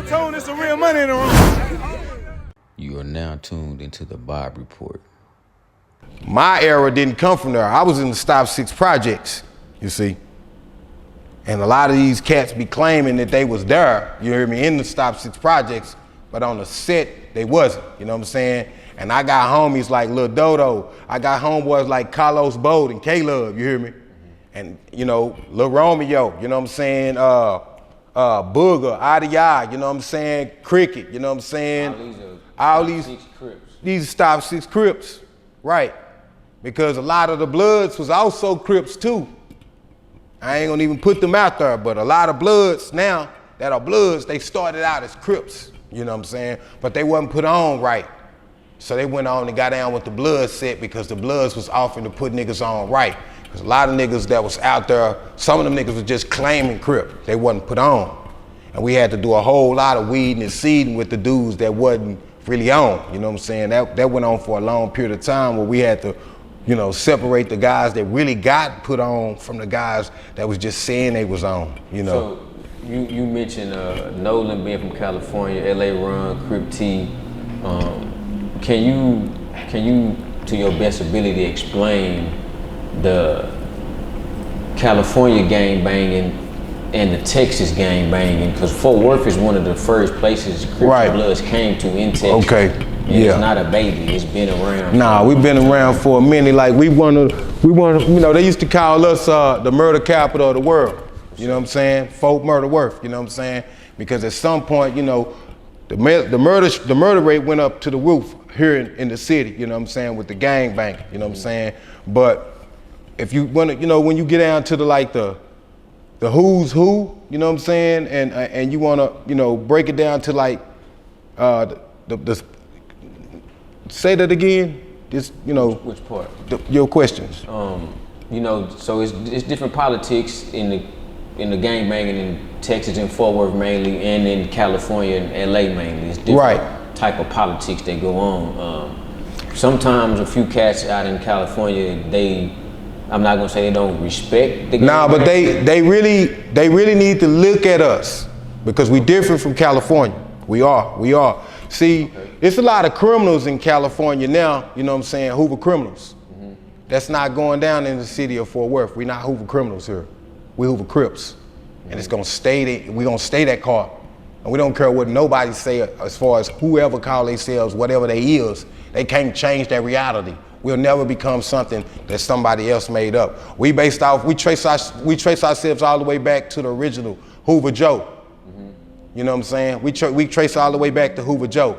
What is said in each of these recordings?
tone, it's some real money in the room. You are now tuned into the Bob Report. My era didn't come from there. I was in the Stop 6 projects, you see. And a lot of these cats be claiming that they was there, you hear me, in the Stop 6 projects, but on the set, they wasn't, you know what I'm saying? And I got homies like Lil Dodo. I got homeboys like Carlos Bode and K-Love, you hear me? And, you know, Lil Romeo, you know what I'm saying? Booger, Adiyah, you know what I'm saying? Cricket, you know what I'm saying? All these Stop 6 Crips, right? Because a lot of the Bloods was also Crips too. I ain't gonna even put them out there, but a lot of Bloods now that are Bloods, they started out as Crips, you know what I'm saying? But they wasn't put on right. So they went on and got down with the Blood set because the Bloods was offering to put niggas on right. Because a lot of niggas that was out there, some of them niggas was just claiming Crip. They wasn't put on. And we had to do a whole lot of weeding and seeding with the dudes that wasn't really on, you know what I'm saying? That went on for a long period of time where we had to, you know, separate the guys that really got put on from the guys that was just saying they was on, you know. So you mentioned Nolan being from California, LA Run, Crip T. Can you, to your best ability, explain the California gang banging and the Texas gang banging? Because Fort Worth is one of the first places Crips and Bloods came to in Texas. Okay, yeah. It's not a baby, it's been around. Nah, we've been around for a minute. Like we wanna, you know, they used to call us the murder capital of the world. You know what I'm saying? Fort Murder Worth, you know what I'm saying? Because at some point, you know, the murder rate went up to the roof here in the city, you know what I'm saying, with the gang banging, you know what I'm saying? But if you wanna, you know, when you get down to the who's who, you know what I'm saying, and you wanna, you know, break it down to like say that again. Just, you know. Which part? Your questions. You know, so it's different politics in the gang banging in Texas and Fort Worth mainly, and in California and LA mainly. It's different type of politics that go on. Sometimes a few cats out in California, I'm not gonna say they don't respect the gang. Nah, but they really need to look at us because we different from California. We are. See, it's a lot of criminals in California now, you know what I'm saying, Hoover criminals. That's not going down in the city of Fort Worth. We're not Hoover criminals here. We Hoover Crips. And it's gonna stay, we're gonna stay that car. And we don't care what nobody say as far as whoever call themselves, whatever they is, they can't change that reality. We'll never become something that somebody else made up. We trace ourselves all the way back to the original Hoover Joe. You know what I'm saying? We trace all the way back to Hoover Joe.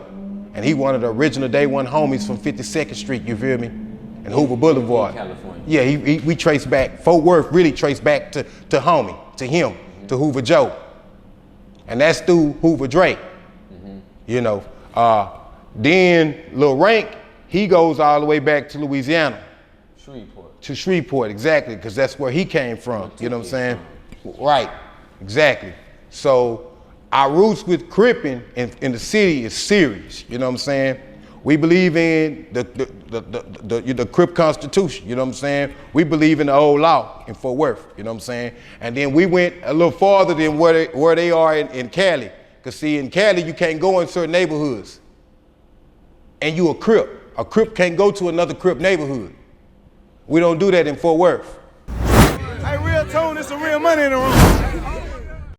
And he one of the original day one homies from 52nd Street, you feel me? And Hoover Boulevard. In California. Yeah, we trace back, Fort Worth really traced back to homie, to him, to Hoover Joe. And that's through Hoover Drake. You know, then Lil Rank, he goes all the way back to Louisiana. Shreveport. To Shreveport, exactly, because that's where he came from, you know what I'm saying? Right, exactly. So our roots with Crippin' in the city is serious, you know what I'm saying? We believe in the Crip Constitution, you know what I'm saying? We believe in the old law in Fort Worth, you know what I'm saying? And then we went a little farther than where they are in Cali. Because see, in Cali, you can't go in certain neighborhoods. And you a Crip. A Crip can't go to another Crip neighborhood. We don't do that in Fort Worth. Hey, real tone, it's some real money in the room.